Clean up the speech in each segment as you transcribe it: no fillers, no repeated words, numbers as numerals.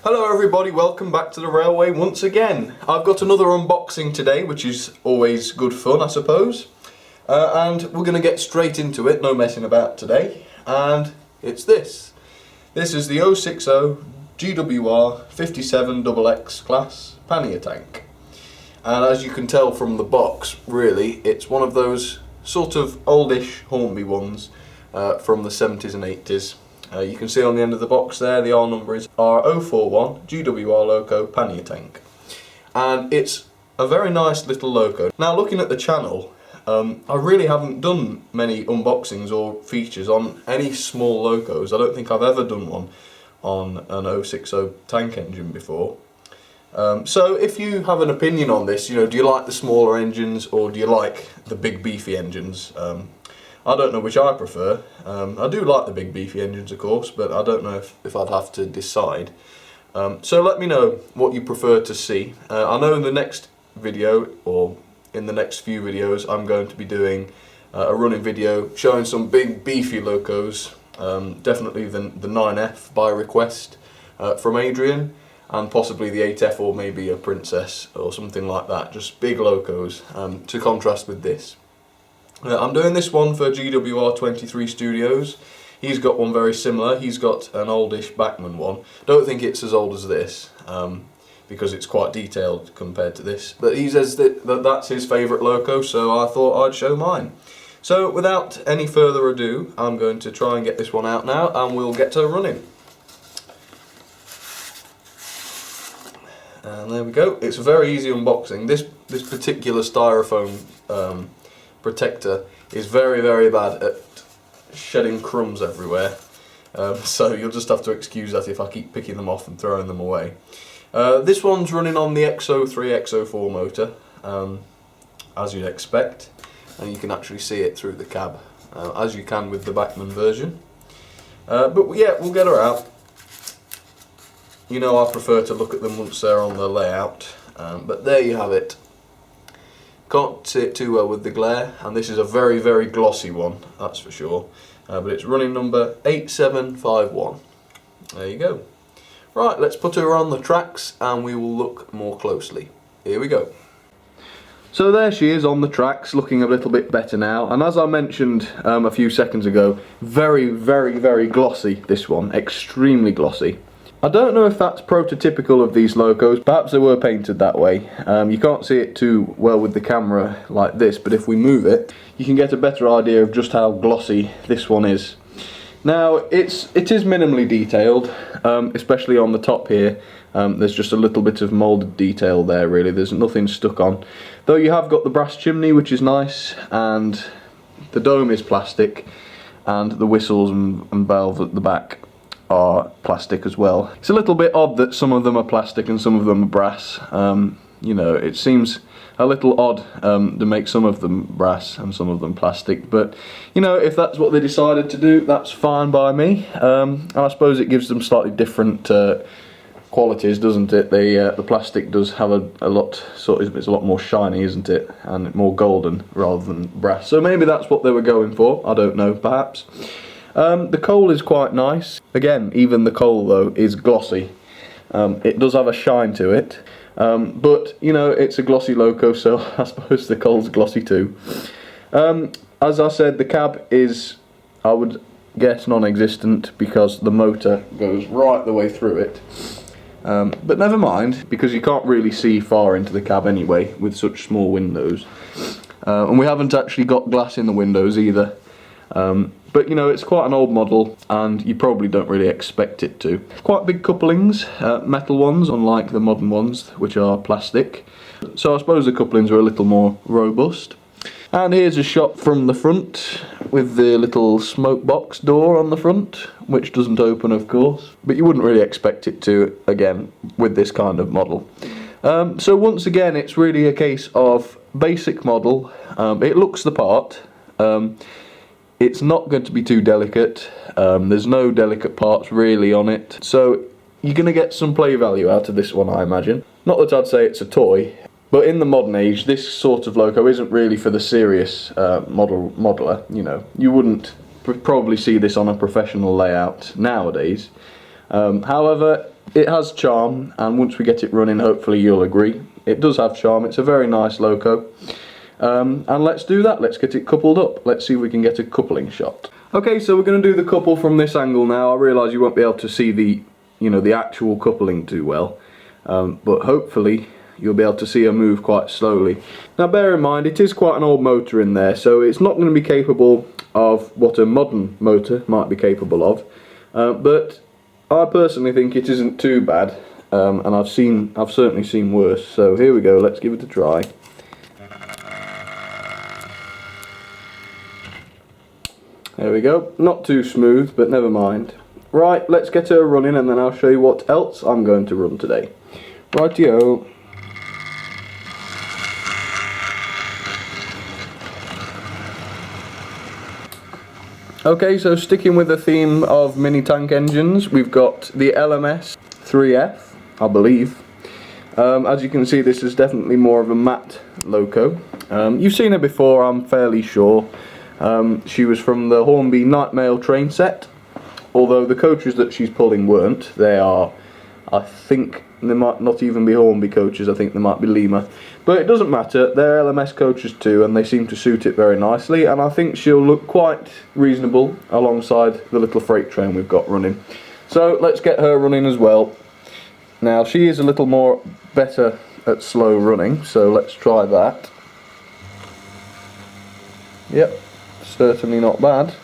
Hello everybody, welcome back to the railway once again. I've got another unboxing today, which is always good fun I suppose. And we're going to get straight into it, no messing about today. And it's this. This is the 060 GWR 57XX class Pannier tank. And as you can tell from the box, really, it's one of those sort of oldish Hornby ones from the 70s and 80s. You can see on the end of the box there, the R number is R041 GWR Loco Pannier tank. And it's a very nice little loco. Now looking at the channel, I really haven't done many unboxings or features on any small locos. I don't think I've ever done one on an 060 tank engine before. So if you have an opinion on this, do you like the smaller engines or do you like the big beefy engines? I don't know which I prefer. I do like the big beefy engines of course, but I don't know if I'd have to decide. So let me know what you prefer to see. I know in the next video, or in the next few videos, I'm going to be doing a running video showing some big beefy locos. Definitely the 9F by request from Adrian, and possibly the 8F or maybe a Princess or something like that. Just big locos to contrast with this. I'm doing this one for GWR 23 Studios. He's got one very similar. He's got an oldish Bachmann one. Don't think it's as old as this, because it's quite detailed compared to this. But he says that that's his favourite loco, so I thought I'd show mine. So without any further ado, I'm going to try and get this one out now, and we'll get to running. And there we go. It's a very easy unboxing. This particular styrofoam protector is very bad at shedding crumbs everywhere, so you'll just have to excuse that if I keep picking them off and throwing them away. This one's running on the X03 X04 motor, as you'd expect, and you can actually see it through the cab, as you can with the Bachmann version. But yeah, we'll get her out. I prefer to look at them once they're on the layout, but there you have it. Can't see it too well with the glare, and this is a very glossy one, that's for sure. But it's running number 8751. There you go. Right, let's put her on the tracks and we will look more closely. Here we go. So there she is on the tracks, looking a little bit better now. And as I mentioned a few seconds ago, very glossy, this one, extremely glossy. I don't know if that's prototypical of these locos, perhaps they were painted that way. You can't see it too well with the camera like this, but if we move it, you can get a better idea of just how glossy this one is. Now, it is minimally detailed, especially on the top here. There's just a little bit of moulded detail there really, there's nothing stuck on. Though you have got the brass chimney, which is nice, and the dome is plastic, and the whistles and valves at the back are plastic as well. It's a little bit odd that some of them are plastic and some of them are brass. It seems a little odd to make some of them brass and some of them plastic, but if that's what they decided to do, that's fine by me. And I suppose it gives them slightly different qualities, doesn't it? The plastic does have a lot, it's a lot more shiny, isn't it, and more golden rather than brass. So maybe that's what they were going for. I don't know, perhaps. The coal is quite nice. Again, even the coal though is glossy. It does have a shine to it, but it's a glossy loco, so I suppose the coal's glossy too. As I said, the cab is, I would guess, non-existent because the motor goes right the way through it. But never mind, because you can't really see far into the cab anyway with such small windows. And we haven't actually got glass in the windows either. But it's quite an old model and you probably don't really expect it to. Quite big couplings, metal ones, unlike the modern ones which are plastic. So I suppose the couplings are a little more robust. And here's a shot from the front with the little smoke box door on the front, which doesn't open of course, but you wouldn't really expect it to, again, with this kind of model. So once again, it's really a case of basic model. It looks the part. It's not going to be too delicate. There's no delicate parts really on it, so you're going to get some play value out of this one, I imagine. Not that I'd say it's a toy, but in the modern age, this sort of loco isn't really for the serious modeler. You wouldn't probably see this on a professional layout nowadays. However, it has charm, and once we get it running, hopefully you'll agree. It does have charm, it's a very nice loco. And let's do that, let's get it coupled up. Let's see if we can get a coupling shot. Okay, so we're going to do the couple from this angle now. I realise you won't be able to see the, the actual coupling too well. But hopefully you'll be able to see her move quite slowly. Now bear in mind, it is quite an old motor in there, so it's not going to be capable of what a modern motor might be capable of. But I personally think it isn't too bad, and I've certainly seen worse. So here we go, let's give it a try. There we go, not too smooth, but never mind. Right, let's get her running and then I'll show you what else I'm going to run today. Rightio. Okay, so sticking with the theme of mini tank engines, we've got the LMS 3F, I believe. As you can see, this is definitely more of a matte loco. You've seen her before, I'm fairly sure. She was from the Hornby Night Mail train set, although the coaches that she's pulling weren't. They are, I think, they might not even be Hornby coaches, I think they might be Lima. But it doesn't matter, they're LMS coaches too, and they seem to suit it very nicely, and I think she'll look quite reasonable alongside the little freight train we've got running. So let's get her running as well. Now she is a little more better at slow running, so let's try that. Yep, certainly not bad.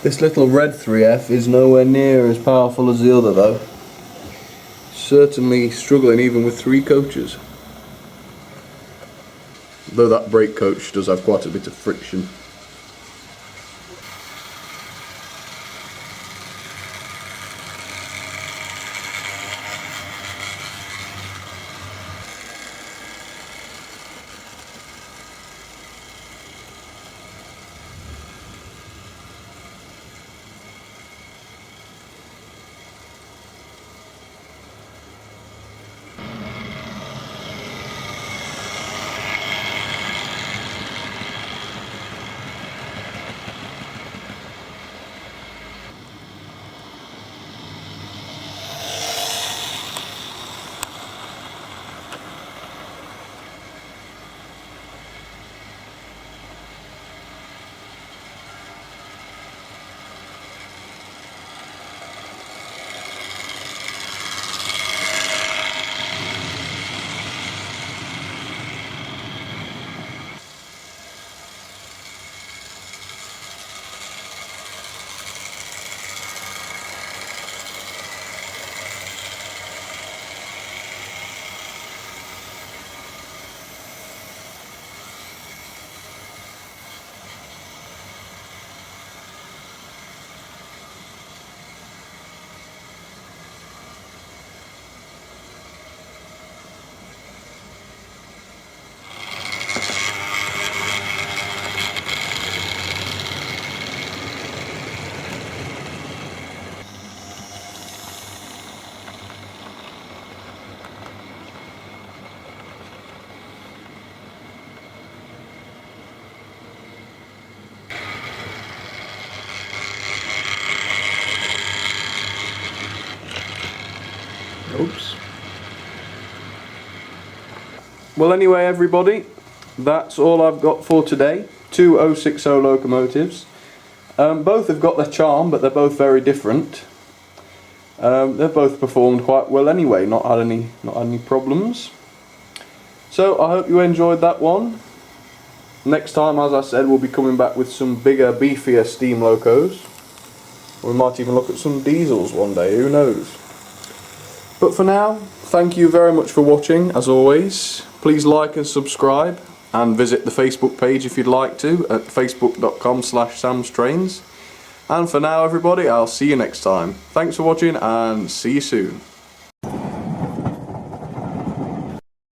This little red 3F is nowhere near as powerful as the other though. Certainly struggling even with 3 coaches. Though that brake coach does have quite a bit of friction. Well, anyway, everybody, that's all I've got for today. Two 060 locomotives. Both have got their charm, but they're both very different. They've both performed quite well anyway, not had any problems. So I hope you enjoyed that one. Next time, as I said, we'll be coming back with some bigger, beefier steam locos. We might even look at some diesels one day, who knows. But for now, thank you very much for watching, as always. Please like and subscribe, and visit the Facebook page if you'd like to, at facebook.com/samstrains. And for now, everybody, I'll see you next time. Thanks for watching, and see you soon.